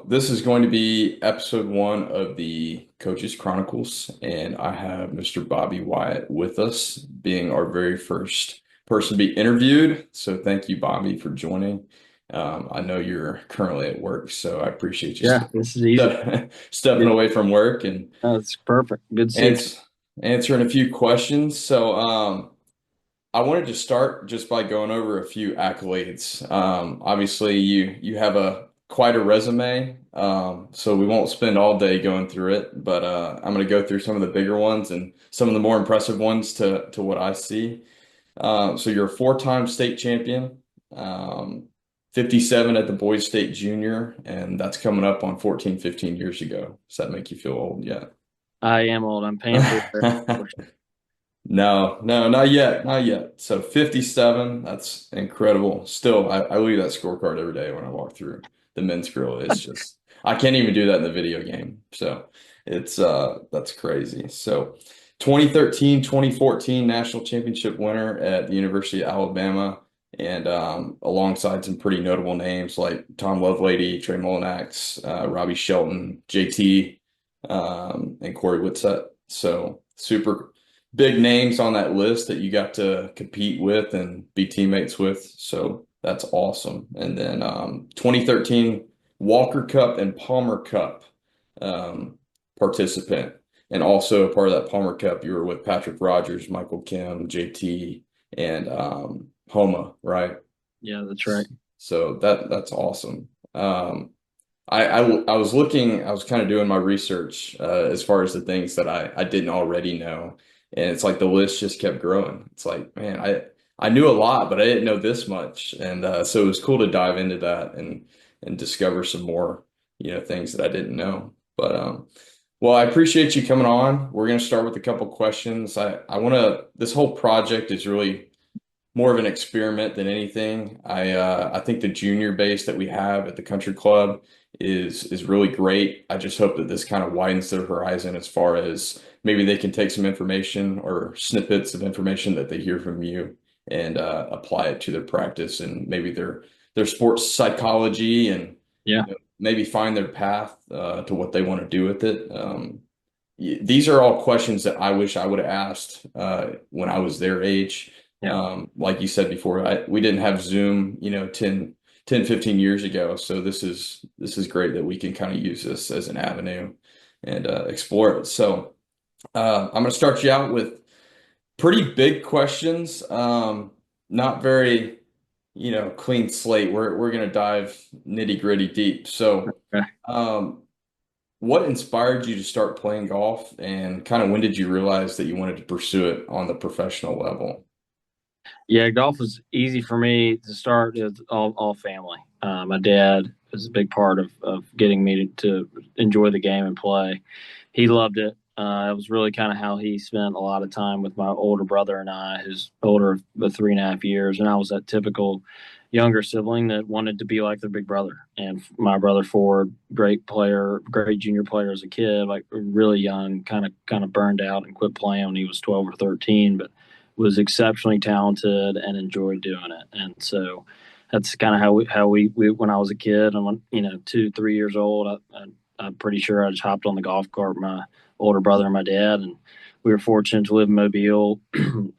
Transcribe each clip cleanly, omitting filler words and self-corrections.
this is going to be episode one of the Coaches Chronicles, and I have Mr. Bobby Wyatt with us, being our very first person to be interviewed. So thank you, Bobby, for joining. I know you're currently at work, so I appreciate you Yeah, this is easy. stepping Yeah, away from work and that's perfect. Good to see you. ans answering a few questions. I wanted to start just by going over a few accolades. Obviously, you have a quite a resume, so we won't spend all day going through it. But I'm going to go through some of the bigger ones and some of the more impressive ones to what I see. So you're a four-time state champion, um, 57 at the Boys State Junior, and that's coming up on 14, 15 years ago. Does that make you feel old yet? I am old. I'm paying for it. No, no, not yet, not yet. So 57, that's incredible. Still, I look at that scorecard every day when I walk through the men's grill. It's just I can't even do that in the video game. So it's that's crazy. So 2013, 2014 national championship winner at the University of Alabama, and alongside some pretty notable names like Tom Lovelady, Trey Mullinax, Robbie Shelton, JT, and Corey Whitsett. So super big names on that list that you got to compete with and be teammates with. So that's awesome. And then 2013 Walker Cup and Palmer Cup um, participant. And also part of that Palmer Cup, you were with Patrick Rogers, Michael Kim, JT, and Homa, right? Yeah, that's right. So that's awesome. I was looking, I was kind of doing my research as far as the things that I didn't already know. And it's like the list just kept growing. It's like, man, I knew a lot, but I didn't know this much. And so it was cool to dive into that and discover some more, things that I didn't know. But well, I appreciate you coming on. We're going to start with a couple questions. I want to, this whole project is really more of an experiment than anything. I think the junior base that we have at the country club is really great. I just hope that this kind of widens their horizon as far as maybe they can take some information or snippets of information that they hear from you and apply it to their practice and maybe their sports psychology and Yeah, maybe find their path to what they want to do with it. These are all questions that I wish I would have asked when I was their age. yeah. Like you said before, we didn't have Zoom, 10, 15 years ago. So this is great that we can kind of use this as an avenue and explore it. So I'm going to start you out with pretty big questions. Not very, clean slate. We're going to dive nitty gritty deep. So, Okay. um, what inspired you to start playing golf, and kind of when did you realize that you wanted to pursue it on the professional level? Yeah, golf was easy for me to start. It's all family. My dad was a big part of getting me to enjoy the game and play. He loved it. It was really kind of how he spent a lot of time with my older brother and I, who's older by 3.5 years. And I was that typical younger sibling that wanted to be like their big brother. And my brother Ford, great player, great junior player as a kid, like really young, kind of burned out and quit playing when he was 12 or 13, but was exceptionally talented and enjoyed doing it. And so that's kind of how we when I was a kid and when 2 3 years old, I'm pretty sure I just hopped on the golf cart with my older brother and my dad, and we were fortunate to live in Mobile,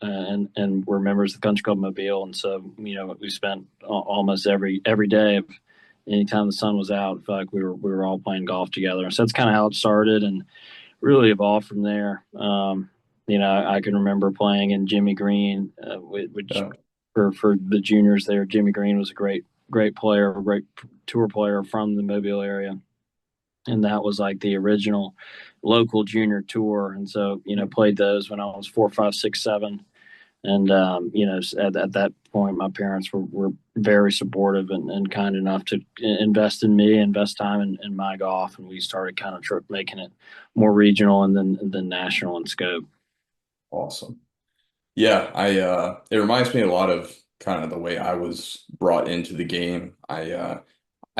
and we're members of the country club Mobile, and so we spent almost every day of anytime the sun was out, I felt like we were all playing golf together. And so that's kind of how it started, and really evolved from there. I can remember playing in Jimmy Green, which Uh, for the juniors there, Jimmy Green was a great player, a great tour player from the Mobile area, and that was like the original local junior tour. And so played those when I was 4, 5, 6, 7. And at that point, my parents were very supportive and kind enough to invest in me, invest time in my golf, and we started kind of making it more regional and then national in scope. awesome. Yeah, it reminds me a lot of kind of the way I was brought into the game. I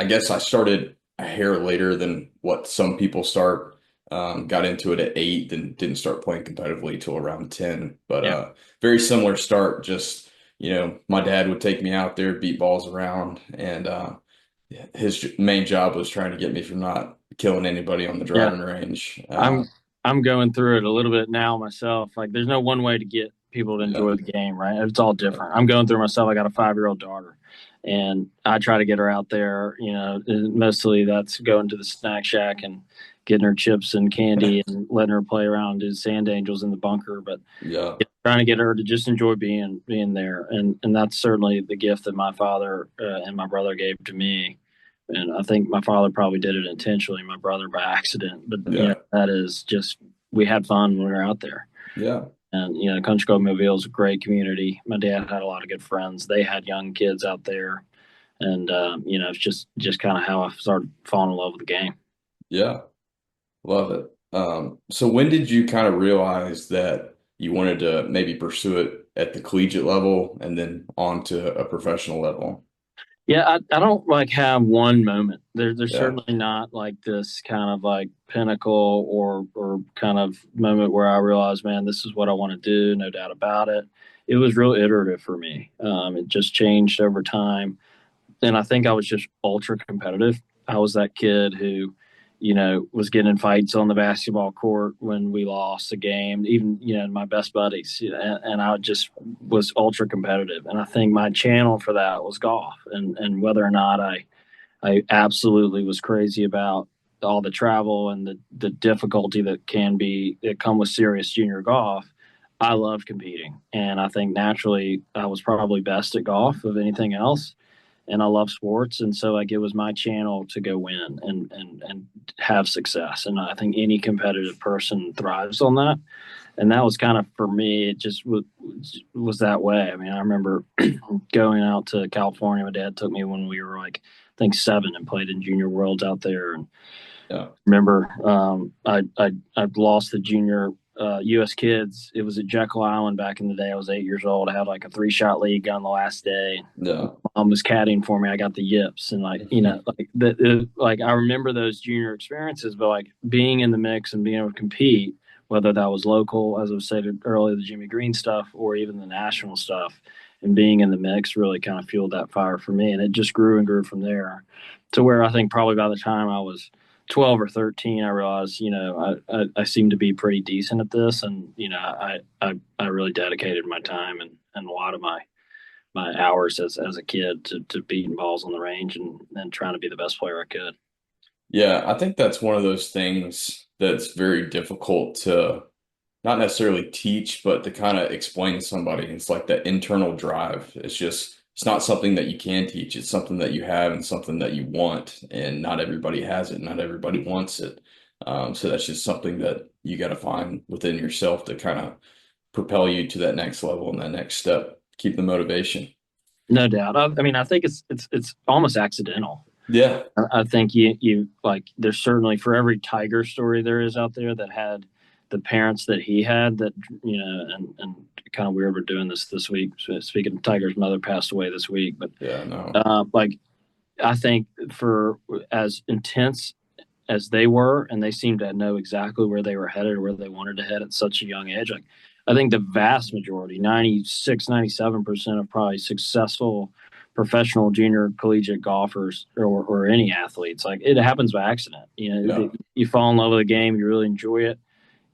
guess I started a hair later than what some people start. Got into it at 8, then didn't start playing competitively till around 10. But Yeah, very similar start. Just, my dad would take me out there, beat balls around, and his main job was trying to get me from not killing anybody on the Yeah, driving range. I'm going through it a little bit now myself. Like, there's no one way to get people to Yeah, enjoy the game, right? It's all yeah, different. I'm going through myself. I got a 5-year-old daughter, and I try to get her out there. Mostly that's going to the snack shack and getting her chips and candy and letting her play around and do sand angels in the bunker. But yeah, trying to get her to just enjoy being there, and that's certainly the gift that my father and my brother gave to me. And I think my father probably did it intentionally, my brother by accident. But yeah, that is just, we had fun when we were out there. yeah, And Country Club Mobile is a great community. My dad had a lot of good friends. They had young kids out there, and it's just kind of how I started falling in love with the game. yeah. Love it. So when did you kind of realize that you wanted to maybe pursue it at the collegiate level and then on to a professional level? Yeah, I don't like have one moment. There's Yeah, certainly not like this kind of like pinnacle or kind of moment where I realized, man, this is what I want to do, no doubt about it. It was real iterative for me. It just changed over time, and I think I was just ultra competitive. I was that kid who, was getting in fights on the basketball court when we lost a game, even, my best buddies, and I just was ultra competitive. And I think my channel for that was golf. And whether or not I absolutely was crazy about all the travel and the difficulty that come with serious junior golf, I loved competing. And I think naturally I was probably best at golf of anything else, and I love sports, and so like it was my channel to go win and have success. And I think any competitive person thrives on that. And that was kind of for me. It just was that way. I mean, I remember going out to California. My dad took me when we were like I think 7 and played in Junior Worlds out there. And yeah, remember, I lost the junior U.S. kids. It was at Jekyll Island back in the day. I was 8 years old. I had like a 3-shot lead on the last day. yeah, Mom was caddying for me. I got the yips, and like like I remember those junior experiences. But like being in the mix and being able to compete, whether that was local, as I was saying earlier, the Jimmy Green stuff, or even the national stuff, and being in the mix really kind of fueled that fire for me, and it just grew and grew from there, to where I think probably by the time I was 12 or 13, I realized, I seem to be pretty decent at this. And, I really dedicated my time and a lot of my hours as a kid to beating balls on the range and trying to be the best player I could. yeah. I think that's one of those things that's very difficult to not necessarily teach, but to kind of explain to somebody. It's like that internal drive. It's not something that you can teach. It's something that you have and something that you want. And not everybody has it. Not everybody wants it. So that's just something that you got to find within yourself to kind of propel you to that next level and that next step. Keep the motivation. No doubt. I mean, I think it's almost accidental. Yeah. I think you like there's certainly for every tiger story there is out there that had the parents that he had that and kind of weird we're doing this week. So speaking of Tiger's mother passed away this week, but Yeah. No. like I think for as intense as they were, and they seemed to know exactly where they were headed or where they wanted to head at such a young age. Like, I think the vast majority, 96, 97% of probably successful professional junior collegiate golfers or any athletes, like it happens by accident. Yeah. You fall in love with a game, you really enjoy it.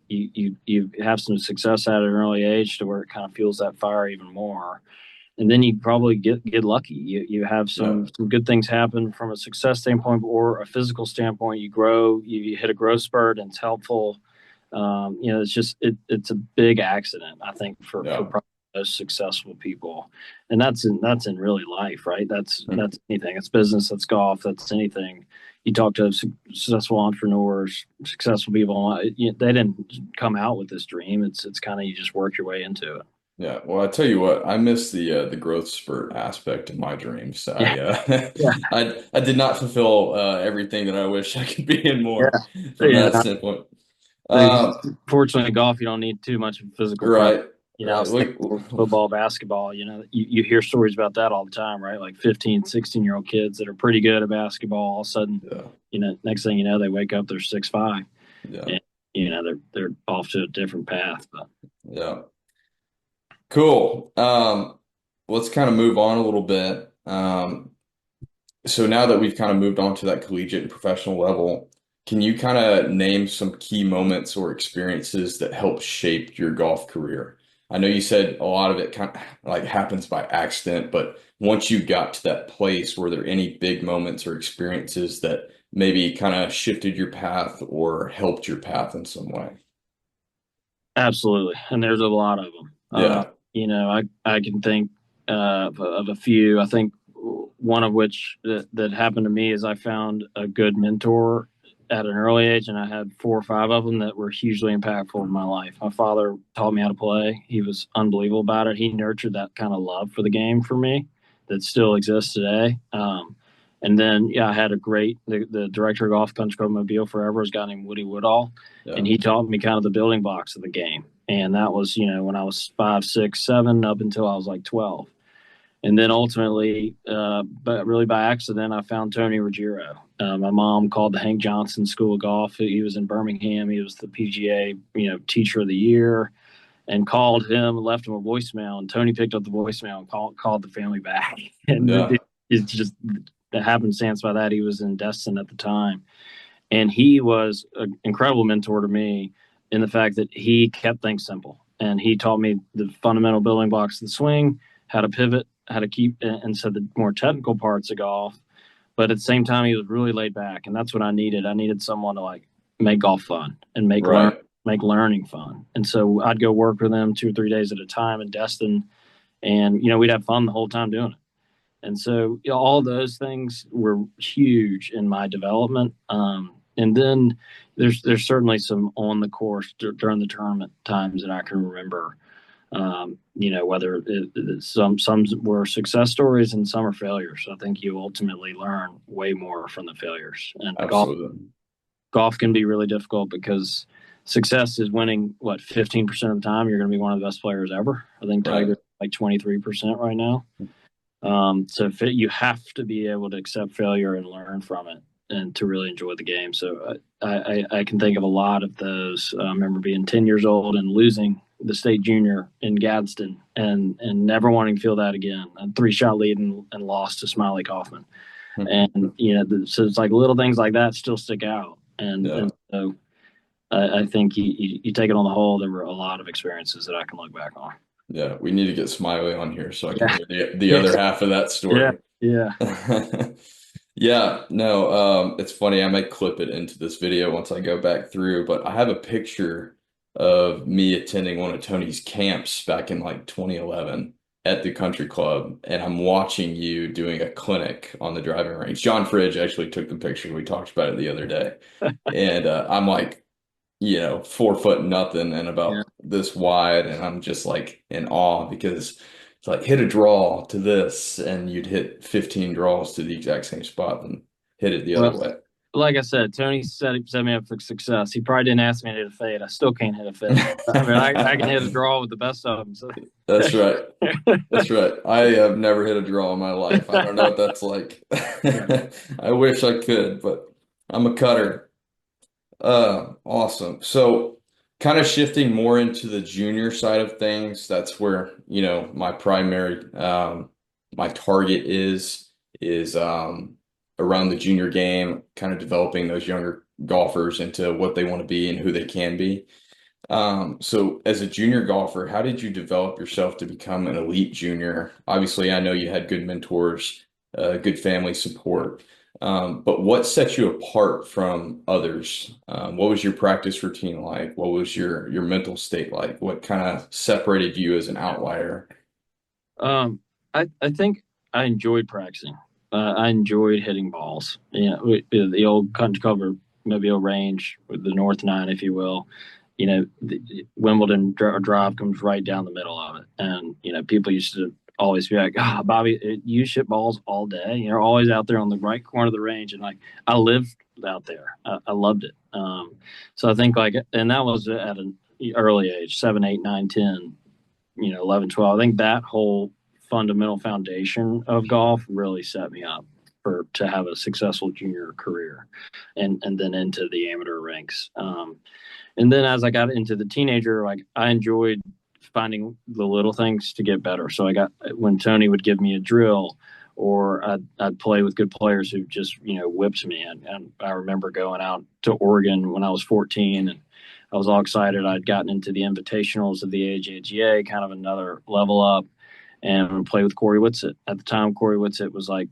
You have some success at an early age to where it kind of fuels that fire even more, and then you probably get lucky. You have Yeah. some good things happen from a success standpoint or a physical standpoint. You grow, you hit a growth spurt, and it's helpful. It's just it's a big accident, I think, for Yeah. probably most successful people, and that's in really life, right? That's anything. It's business. That's golf. That's anything. You talk to successful entrepreneurs, successful people. They didn't come out with this dream. It's kind of you just work your way into it. Yeah, well, I tell you what, I miss the growth spurt aspect of my dreams. Yeah, yeah. I did not fulfill everything that I wish I could be in Yeah, more from that yeah. standpoint. They, Um, Fortunately, golf you don't need too much physical prep. right, right. Same Like, with football, basketball. You hear stories about that all the time, right? Like 15, 16-year-old kids that are pretty good at basketball. All of a sudden, yeah, next thing you know, they wake up they're 6'5", yeah, and they're off to a different path. But yeah. Cool. Let's kind of move on a little bit. So now that we've kind of moved on to that collegiate and professional level, can you kind of name some key moments or experiences that helped shape your golf career? I know you said a lot of it kind of like happens by accident, but once you got to that place, were there any big moments or experiences that maybe kind of shifted your path or helped your path in some way? Absolutely, and there's a lot of them. Yeah. I can think of a few. I think one of which that happened to me is I found a good mentor at an early age, and I had four or five of them that were hugely impactful in my life. My father taught me how to play. He was unbelievable about it. He nurtured that kind of love for the game for me that still exists today. And then, yeah, I had the director of golf country club Mobile forever is a guy named Woody Woodall, and Yeah. he taught me kind of the building blocks of the game. And that was, when I was 5, 6, 7, up until I was like 12. And then ultimately, but really by accident, I found Tony Ruggiero. My mom called the Hank Johnson School of Golf. He was in Birmingham. He was the PGA, teacher of the year, and called him, left him a voicemail. And Tony picked up the voicemail and called the family back. And Yeah. it's just the happenstance by that. He was in Destin at the time. And he was an incredible mentor to me in the fact that he kept things simple. And he taught me the fundamental building blocks of the swing, how to pivot, how to keep, and so the more technical parts of golf. But at the same time, he was really laid back. And that's what I needed. I needed someone to like make golf fun and Right. make learning fun. And so I'd go work with him 2 or 3 days at a time in Destin. And, we'd have fun the whole time doing it. And so all those things were huge in my development. And then there's certainly some on the course during the tournament times that I can remember. Whether some were success stories and some are failures. I think you ultimately learn way more from the failures. And Absolutely. golf can be really difficult because success is winning what 15% of the time. You're going to be one of the best players ever. I think Right. Tiger's like 23% right now. So you have to be able to accept failure and learn from it and to really enjoy the game. So I can think of a lot of those. I remember being 10 years old and losing the state junior in Gadsden and never wanting to feel that again. A 3-shot lead and lost to Smiley Kaufman. And, so it's like little things like that still stick out. Yeah. And so I think you take it on the whole, there were a lot of experiences that I can look back on. Yeah. We need to get Smiley on here so I can Yeah. hear the other half of that Yeah. story. Yeah. Yeah, no, it's funny. I might clip it into this video once I go back through, but I have a picture of me attending one of Tony's camps back in like 2011 at the country club, and I'm watching you doing a clinic on the driving range. John Fridge actually took the picture. We talked about it the other day, and I'm like, 4 foot nothing and Yeah. about this wide, and I'm just like in awe because it's like hit a draw to this, and you'd hit 15 draws to the exact same spot and hit it the other Well, way. like I said, Tony set me up for success. He probably didn't ask me to hit a fade. I still can't hit a fade. I mean, I can hit a draw with the best of them. So. That's right. That's right. I have never hit a draw in my life. I don't know what that's like. Yeah. I wish I could, but I'm a cutter. Awesome. So kind of shifting more into the junior side of things, that's where, my primary my target is around the junior game, kind of developing those younger golfers into what they want to be and who they can be. So as a junior golfer, how did you develop yourself to become an elite junior? Obviously, I know you had good mentors, good family support. But what sets you apart from others? What was your practice routine like? What was your mental state like? What kind of separated you as an outlier? Um, I think I enjoyed practicing. I enjoyed hitting balls. The old country club Mobile range with the North Nine, if you will. Wimbledon drive comes right down the middle of it, and people used to always be like, "Ah, Bobby, you hit balls all day. You're always out there on the right corner of the range." And like, I lived out there. I loved it. So I think and that was at an early age, 7, 8, 9, 10. 11, 12. I think that whole fundamental foundation of golf really set me up to have a successful junior career and then into the amateur ranks. And then as I got into the teenager, like I enjoyed finding the little things to get better. So when Tony would give me a drill or I'd play with good players who just whipped me. And I remember going out to Oregon when I was 14, and I was all excited. I'd gotten into the invitationals of the AJGA, kind of another level up, and play with Corey Whitsitt. At the time, Corey Whitsitt was like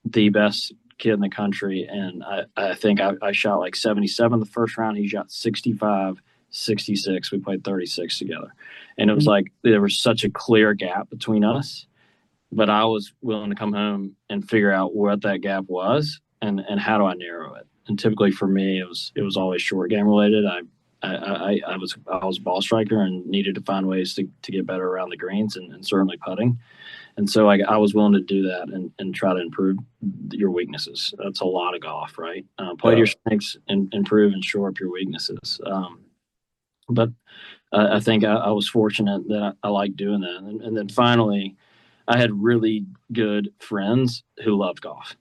the best kid in the country, and I think I shot like 77 the first round. He shot 65, 66. We played 36 together, and it was like there was such a clear gap between us, but I was willing to come home and figure out what that gap was and how do I narrow it. And typically for me, it was always short game related. I was a ball striker and needed to find ways to get better around the greens and certainly putting. And so I was willing to do that and try to improve your weaknesses. That's a lot of golf, right? Play to your Yeah. strengths and improve and shore up your weaknesses. But I think I was fortunate that I liked doing that. And then finally, I had really good friends who loved golf.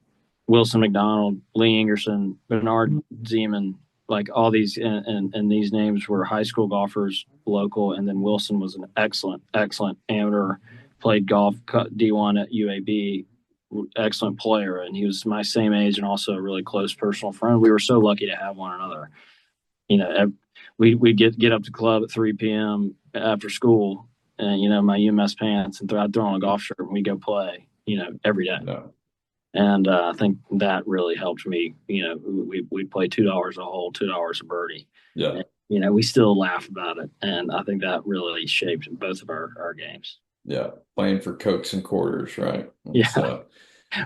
Wilson McDonald, Lee Ingerson, Bernard Zeman, like all these, and these names were high school golfers, local. And then Wilson was an excellent, excellent amateur, played golf D1 at UAB, excellent player. And he was my same age and also a really close personal friend. We were so lucky to have one another. We get up to club at 3 p.m. after school, and my UMS pants, and throw on a golf shirt, and we go play, every day. No. And I think that really helped me. We play $2 a hole, $2 a birdie. Yeah. And, we still laugh about it, and I think that really shaped both of our games. Yeah. Playing for Cokes and quarters, right? Yeah. Well,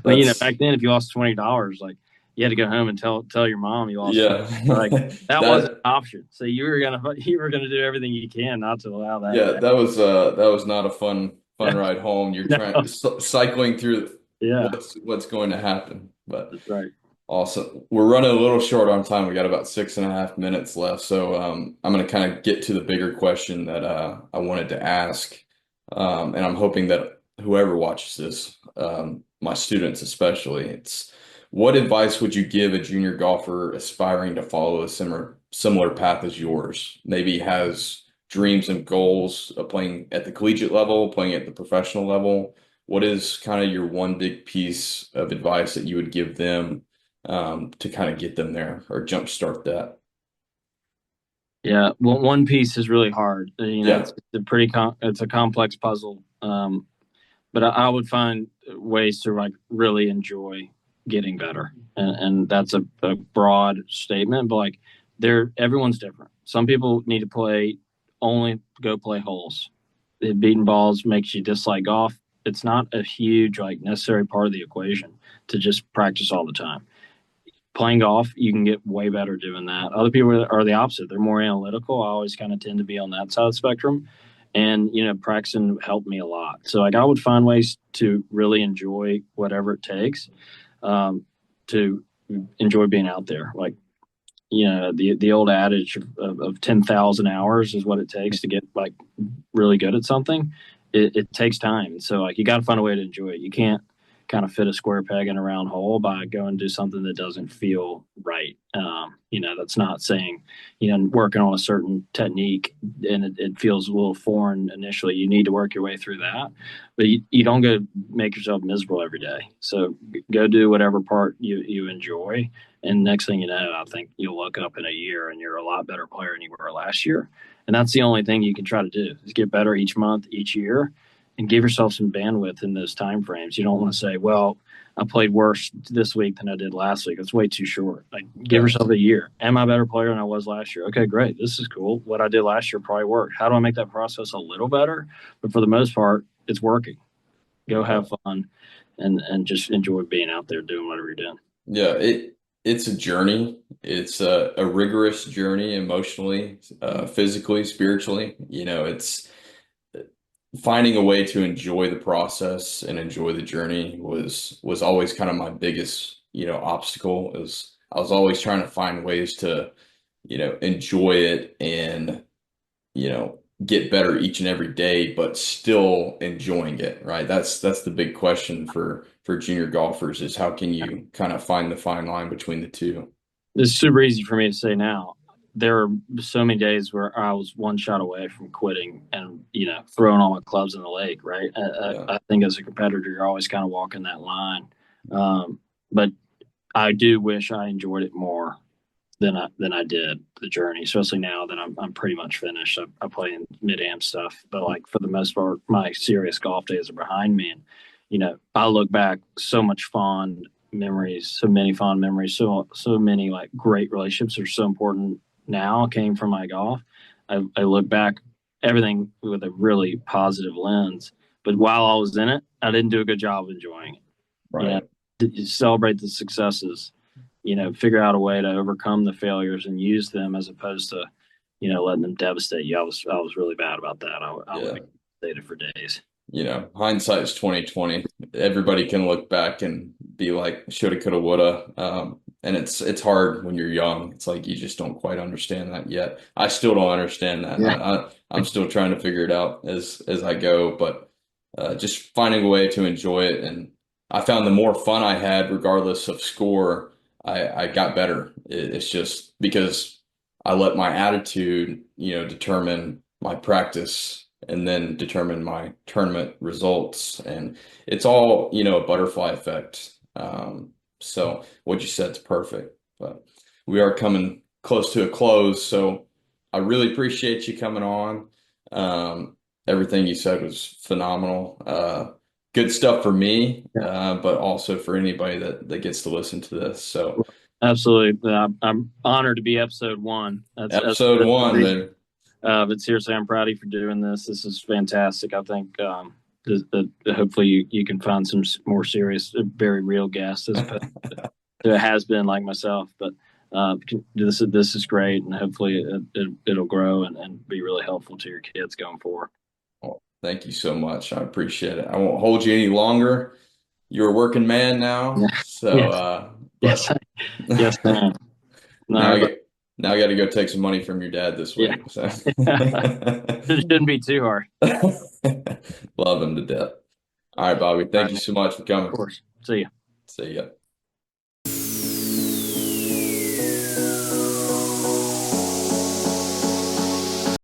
That's back then, if you lost $20, like you had to go home and tell your mom you lost. yeah. Like that wasn't That an option. So you were gonna do everything you can not to allow that. yeah, that was not a fun ride home. You're No. cycling through Yeah, what's going to happen. But that's right. awesome. We're running a little short on time. We got about 6.5 minutes left. So I'm going to kind of get to the bigger question that I wanted to ask. And I'm hoping that whoever watches this, my students especially, it's what advice would you give a junior golfer aspiring to follow a similar path as yours? Maybe has dreams and goals of playing at the collegiate level, playing at the professional level. What is kind of your one big piece of advice that you would give them to kind of get them there or jumpstart that? Yeah, well, one piece is really hard. Yeah, It's a complex puzzle. But I would find ways to like really enjoy getting better, and that's a broad statement, but like everyone's different. Some people need to go play holes. Beating balls makes you dislike golf. It's not a huge like necessary part of the equation to just practice all the time. Playing golf, you can get way better doing that. Other people are the opposite. They're more analytical. I always kind of tend to be on that side of the spectrum. And, practicing helped me a lot. So, like, I would find ways to really enjoy whatever it takes to enjoy being out there. Like, the old adage of 10,000 hours is what it takes to get, like, really good at something. It takes time. So, like, you got to find a way to enjoy it. You can't kind of fit a square peg in a round hole by going and do something that doesn't feel right. That's not saying, working on a certain technique and it feels a little foreign initially. You need to work your way through that, but you don't go make yourself miserable every day. So go do whatever part you enjoy. And next thing you know, I think you'll look up in a year and you're a lot better player than you were last year. And that's the only thing you can try to do is get better each month, each year, and give yourself some bandwidth in those time frames. You don't want to say, well, I played worse this week than I did last week. It's way too short. Like, give yeah, yourself a year. Am I a better player than I was last year? Okay, great. This is cool. What I did last year probably worked. How do I make that process a little better? But for the most part, it's working. Go yeah. have fun and just enjoy being out there doing whatever you're doing. Yeah, it's a journey. It's a rigorous journey emotionally, physically, spiritually. It's finding a way to enjoy the process and enjoy the journey was always kind of my biggest, obstacle is I was always trying to find ways to, enjoy it and, get better each and every day, but still enjoying it, right? That's the big question for junior golfers is how can you kind of find the fine line between the two? It's super easy for me to say now. there are so many days where I was one shot away from quitting and, throwing all my clubs in the lake, right? Yeah. I think as a competitor, you're always kind of walking that line. But I do wish I enjoyed it more than I did the journey, especially now that I'm pretty much finished. I play in mid-am stuff, but like for the most part, my serious golf days are behind me, and I look back so much fond memories, so many fond memories, so many like great relationships are so important now came from my golf. I look back everything with a really positive lens, but while I was in it, I didn't do a good job of enjoying it. You know, Right. celebrate the successes, figure out a way to overcome the failures and use them as opposed to, letting them devastate you. I was really bad about that. I would Yeah. be devastated for days. Hindsight is 2020. Everybody can look back and be like, shoulda, coulda, woulda. And it's hard when you're young. It's like you just don't quite understand that yet. I still don't understand that. Yeah. I'm still trying to figure it out as I go, but just finding a way to enjoy it. And I found the more fun I had, regardless of score, I got better. It's just because I let my attitude, determine my practice and then determine my tournament results. And it's all, a butterfly effect. So what you said is perfect. But we are coming close to a close. So I really appreciate you coming on. Everything you said was phenomenal. Good stuff for me, Yeah. but also for anybody that gets to listen to this. So Absolutely. I'm honored to be episode one. episode That's one, amazing. man. But seriously, I'm proud of you for doing this. This is fantastic. I think hopefully you can find some more serious, very real guests as opposed to a has been like myself. But this is great, and hopefully it'll grow and be really helpful to your kids going forward. Well, thank you so much. I appreciate it. I won't hold you any longer. You're a working man now, Yeah. so Yes. Yes. but Yes, man. now No, I but get now I got to go take some money from your dad this yeah, week. So it shouldn't be too hard. love him to death. All right, Bobby. All Thank right, you man. so much for Of coming. course. See you. See ya.